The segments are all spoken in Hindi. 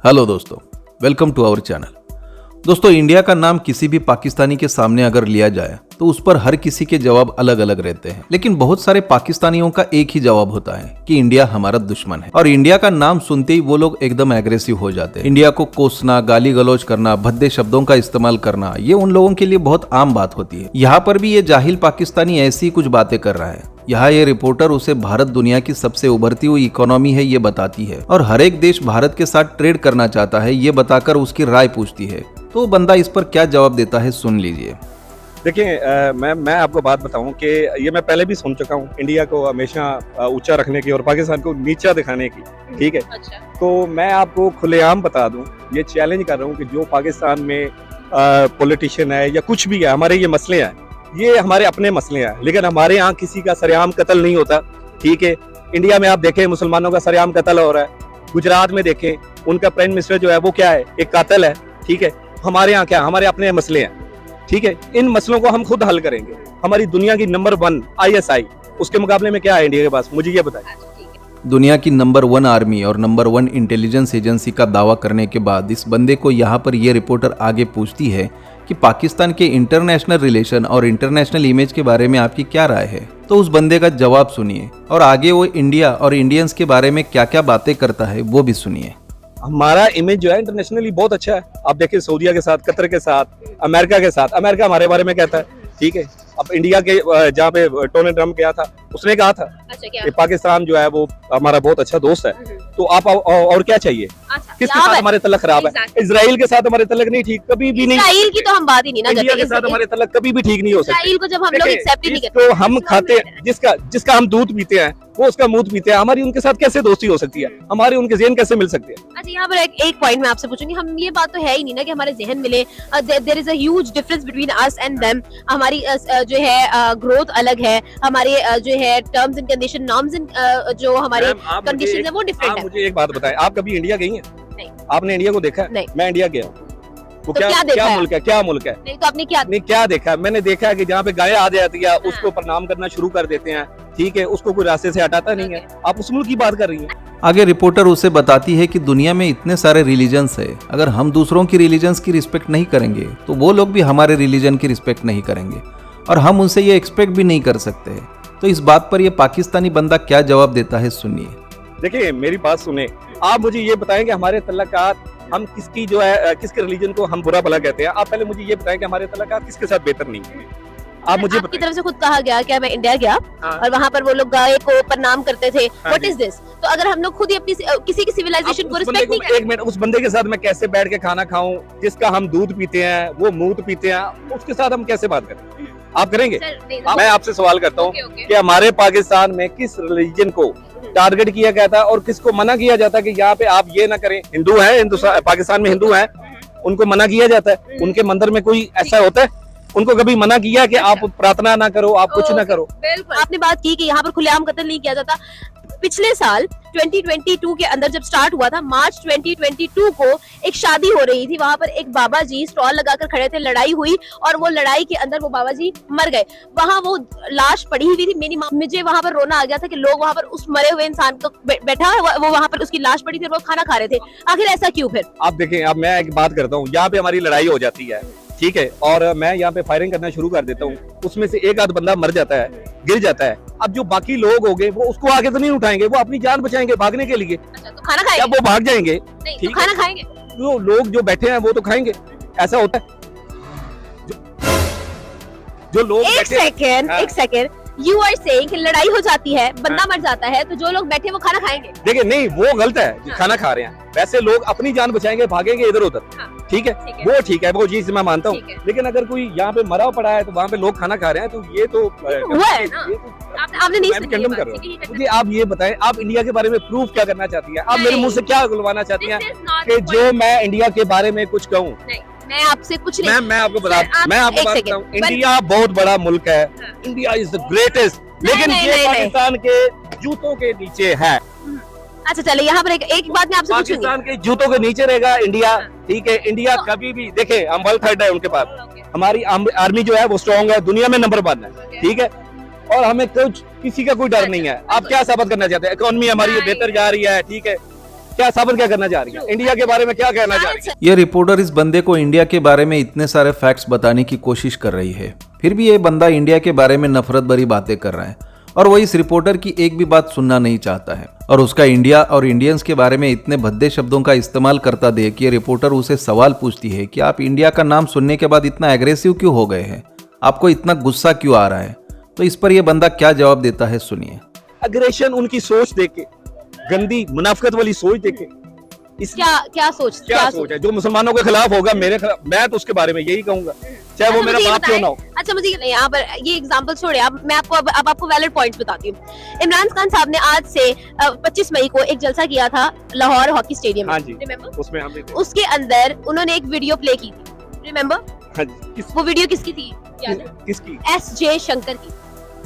हेलो दोस्तों, वेलकम टू आवर चैनल। दोस्तों, इंडिया का नाम किसी भी पाकिस्तानी के सामने अगर लिया जाए तो उस पर हर किसी के जवाब अलग अलग रहते हैं, लेकिन बहुत सारे पाकिस्तानियों का एक ही जवाब होता है कि इंडिया हमारा दुश्मन है। और इंडिया का नाम सुनते ही वो लोग एकदम एग्रेसिव हो जाते हैं। इंडिया को कोसना, गाली गलौज करना, भद्दे शब्दों का इस्तेमाल करना, ये उन लोगों के लिए बहुत आम बात होती है। यहाँ पर भी ये जाहिल पाकिस्तानी ऐसी कुछ बातें कर रहा है। यहाँ ये रिपोर्टर उसे भारत दुनिया की सबसे उभरती हुई इकोनॉमी है ये बताती है, और हर एक देश भारत के साथ ट्रेड करना चाहता है ये बताकर उसकी राय पूछती है। तो बंदा इस पर क्या जवाब देता है, सुन लीजिए। देखिए, मैं आपको बात बताऊं कि ये मैं पहले भी सुन चुका हूं, इंडिया को हमेशा ऊंचा रखने की और पाकिस्तान को नीचा दिखाने की। ठीक है। अच्छा। तो मैं आपको खुलेआम बता दूं, ये चैलेंज कर रहा हूं कि जो पाकिस्तान में पॉलिटिशियन है या कुछ भी है, हमारे ये मसले हैं, ये हमारे अपने मसले हैं, लेकिन हमारे यहाँ किसी का सरेआम कत्ल नहीं होता। ठीक है। इंडिया में आप देखें मुसलमानों का सरेआम कत्ल हो रहा है। गुजरात में देखें, उनका प्राइम मिनिस्टर जो है वो क्या है, एक कातिल है। ठीक है। हमारे यहाँ क्या, हमारे अपने मसले हैं। ठीक है। इन मसलों को हम खुद हल करेंगे। हमारी दुनिया की नंबर 1 ISI, उसके मुकाबले में क्या है इंडिया के पास, मुझे ये बताएं। दुनिया की नंबर 1 आर्मी और नंबर 1 इंटेलिजेंस एजेंसी का दावा करने के बाद इस बंदे को यहाँ पर ये रिपोर्टर आगे पूछती है कि पाकिस्तान के इंटरनेशनल रिलेशन और इंटरनेशनल इमेज के बारे में आपकी क्या राय है। तो उस बंदे का जवाब सुनिए, और आगे वो इंडिया और इंडियंस के बारे में क्या क्या बातें करता है वो भी सुनिए। हमारा इमेज जो है इंटरनेशनली बहुत अच्छा है। आप देखिए सऊदीया के साथ, कतर के साथ, अमेरिका के साथ। अमेरिका हमारे बारे में कहता है। ठीक है। अब इंडिया के जहाँ पे डोनाल्ड ट्रम्प गया था, उसने कहा था कि पाकिस्तान जो है वो हमारा बहुत अच्छा दोस्त है। तो आप और क्या चाहिए? किसके साथ हमारे तल्लक खराब है? इजराइल के साथ हमारे तल्लक नहीं ठीक, कभी भी नहीं। इजराइल की तो हम बात ही नहीं ना करते। इंडिया के साथ हमारे तल्लक कभी भी ठीक नहीं हो सकते। इजराइल को जब हम लोग एक्सेप्ट ही नहीं करते, तो हम खाते हैं, जिसका हम दूध पीते हैं वो उसका मुंह पीते हैं। हमारी उनके साथ कैसे दोस्ती हो सकती है? हमारे उनके ज़हन कैसे मिल सकते हैं? अच्छा, यहाँ पर एक पॉइंट मैं आपसे पूछूंगी। हम ये बात तो है ही नहीं ना कि हमारे जहन मिले। There is a huge difference between us and them. हमारी जो है ग्रोथ अलग है, हमारे जो है terms and condition, norms and जो हमारे कंडीशंस है वो डिफरेंट है। मुझे एक बात बताएं, आप कभी इंडिया गई हैं? नहीं। आपने इंडिया को देखा है? नहीं। मैं इंडिया गया हूँ। वो तो क्या मुल्क है? क्या मुल्क है? नहीं, तो आपने क्या देखा है? मैंने देखा है कि जहाँ पे गाय आ जाती है उसको प्रणाम करना शुरू कर देते हैं। ठीक है। उसको कोई रास्ते से हटाता नहीं है। आप उस मुल्क की बात कर रही हैं। आगे रिपोर्टर उसे बताती है कि दुनिया में इतने सारे रिलीजन्स है, अगर हम दूसरों की रिलीजन्स की रिस्पेक्ट नहीं करेंगे तो वो लोग भी हमारे रिलीजन की रिस्पेक्ट नहीं करेंगे, और हम उनसे ये एक्सपेक्ट भी नहीं कर सकते। तो इस बात पर ये पाकिस्तानी बंदा क्या जवाब देता है, सुनिए। देखिए, मेरी बात सुने। आप मुझे ये बताएं कि हमारे तल्लकात, हम किसकी जो है किसके रिलीजन को हम बुरा भला कहते हैं? आप पहले मुझे ये बताएं कि हमारे तल्लकात किसके साथ बेहतर नहीं है। आप मुझे आपकी तरफ से खुद कहा गया कि मैं इंडिया गया और वहाँ पर वो लोग गाय को प्रणाम करते थे। What is this? तो अगर हम लोग खुद ही अपनी किसी की सिविलाइजेशन को रिस्पेक्ट नहीं करते, एक मिनट, उस बंदे के साथ मैं कैसे बैठ के खाना खाऊं जिसका हम दूध पीते हैं, वो मूत पीते हैं, उसके साथ हम कैसे बात करें? आप करेंगे? मैं आपसे सवाल करता हूँ कि हमारे पाकिस्तान में किस रिलीजन को टारगेट किया गया था और किसको मना किया जाता है कि यहाँ पे आप ये ना करें? हिंदू है, पाकिस्तान में हिंदू है, उनको मना किया जाता है। उनके मंदिर में कोई ऐसा होता है? उनको कभी मना किया कि आप प्रार्थना ना करो, आप कुछ ना करो? बिल्कुल। आपने बात की कि यहाँ पर खुलेआम कत्ल नहीं किया जाता। पिछले साल 2022 के अंदर जब स्टार्ट हुआ था, मार्च 2022 को एक शादी हो रही थी। वहां पर एक बाबा जी स्टॉल लगाकर खड़े थे, लड़ाई हुई और वो लड़ाई के अंदर वो बाबा जी मर गए। वहां वो लाश पड़ी हुई थी। मुझे वहां पर रोना आ गया था कि लोग वहां पर उस मरे हुए इंसान को बैठा, वो वहां पर उसकी लाश पड़ी थी, वो खाना खा रहे थे। आखिर ऐसा क्यों? फिर आप देखें, अब मैं एक बात करता हूँ, यहाँ पे हमारी लड़ाई हो जाती है। ठीक है। और मैं यहाँ पे फायरिंग करना शुरू कर देता हूँ, उसमें से एक आध बंदा मर जाता है, गिर जाता है। अब जो बाकी लोग हो गए वो उसको आगे तो नहीं उठाएंगे, वो अपनी जान बचाएंगे भागने के लिए। अच्छा, तो खाना खाएंगे? जब वो भाग जाएंगे, नहीं, तो खाना खाएंगे? तो लोग जो बैठे हैं वो तो खाएंगे। ऐसा होता है? जो लोग एक सेकेंड, यू आर सेइंग कि लड़ाई हो जाती है, बंदा मर जाता है, तो जो लोग बैठे वो खाना खाएंगे? देखिए, नहीं, वो गलत है कि खाना खा रहे हैं। वैसे लोग अपनी जान बचाएंगे, भागेंगे इधर उधर। ठीक है। वो ठीक है, वो चीज मैं मानता हूँ। लेकिन अगर कोई यहाँ पे मरा पड़ा है तो वहाँ पे लोग खाना खा रहे हैं, तो ये तो हुआ है ना? आपने नहीं सुनी कंडम कर रहा हूँ। मुझे आप ये बताएं, आप इंडिया के बारे में प्रूफ क्या करना चाहती है? आप मेरे मुंह से क्या बुलवाना चाहती हैं कि जो मैं इंडिया के बारे में कुछ कहूँ? मैं आपसे कुछ नहीं, मैं आपको बताता हूँ, इंडिया बहुत बड़ा मुल्क है। इंडिया इज द ग्रेटेस्ट, लेकिन ये पाकिस्तान के जूतों के नीचे है। अच्छा, चले यहाँ पर एक बात मैं आपसे पूछूंगी। पाकिस्तान के जूतों के नीचे रहेगा इंडिया। ठीक है। इंडिया कभी भी, देखे, हम वर्ल्ड थर्ड है उनके पास। हमारी आर्मी जो है वो स्ट्रॉन्ग है, दुनिया में नंबर 1 है। ठीक है। और हमें किसी का कोई डर नहीं है। आप क्या साबित करना चाहते हैं? इकोनॉमी हमारी बेहतर जा रही है। ठीक है। क्या साबित क्या करना चाह रही है, इंडिया के बारे में क्या कहना चाह रही है? ये रिपोर्टर इस बंदे को इंडिया के बारे में इतने सारे फैक्ट्स बताने की कोशिश कर रही है, फिर भी ये बंदा इंडिया के बारे में नफरत भरी बातें कर रहा है और वो इस रिपोर्टर की एक भी बात सुनना नहीं चाहता है और उसका इंडिया और इंडियंस के बारे में इतने भद्दे शब्दों का इस्तेमाल करता देख कि ये रिपोर्टर उसे सवाल पूछती है कि आप इंडिया का नाम सुनने के बाद इतना एग्रेसिव क्यों हो गए हैं, आपको इतना गुस्सा क्यों आ रहा है। तो इस पर यह बंदा क्या जवाब देता है, सुनिए। अग्रेशन उनकी सोच देके, गंदी मुनाफिकत वाली सोच देके, इस क्या सोच है जो मुसलमानों के खिलाफ होगा, मेरे खिलाफ, मैं तो उसके बारे में यही कहूंगा, चाहे वो मेरा बाप क्यों ना हो। अच्छा मुझे यहाँ पर ये एग्जांपल छोड़े, अब मैं आपको वैलिड पॉइंट्स बताती हूँ। इमरान खान साहब ने आज से 25 मई को एक जलसा किया था लाहौर हॉकी स्टेडियम में, हाँ जी, रिमेंबर? उसमें हमने उसके अंदर उन्होंने एक वीडियो प्ले की थी, रिमेंबर? हाँ जी, वो वीडियो किसकी थी? किसकी? एस.जे. शंकर की।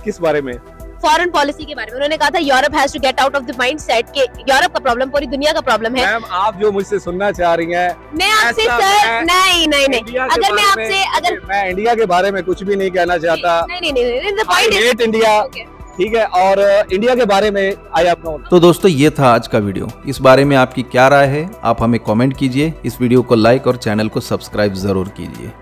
किस बारे में? फॉरेन पॉलिसी के बारे में। उन्होंने कहा था Europe has to get out of the mindset कि यूरोप का प्रॉब्लम पूरी दुनिया का प्रॉब्लम है। मैम आप जो मुझसे सुनना चाह रही हैं, मैं आपसे सर नहीं अगर मैं आपसे मैं इंडिया के बारे में कुछ भी नहीं कहना चाहता। नहीं the point is hate India, ठीक है, और इंडिया के बारे में आई हैव नोन। तो दोस्तों ये था आज का वीडियो। इस बारे में आपकी क्या राय है, आप हमें कमेंट कीजिए। इस वीडियो को लाइक और चैनल को सब्सक्राइब जरूर कीजिए।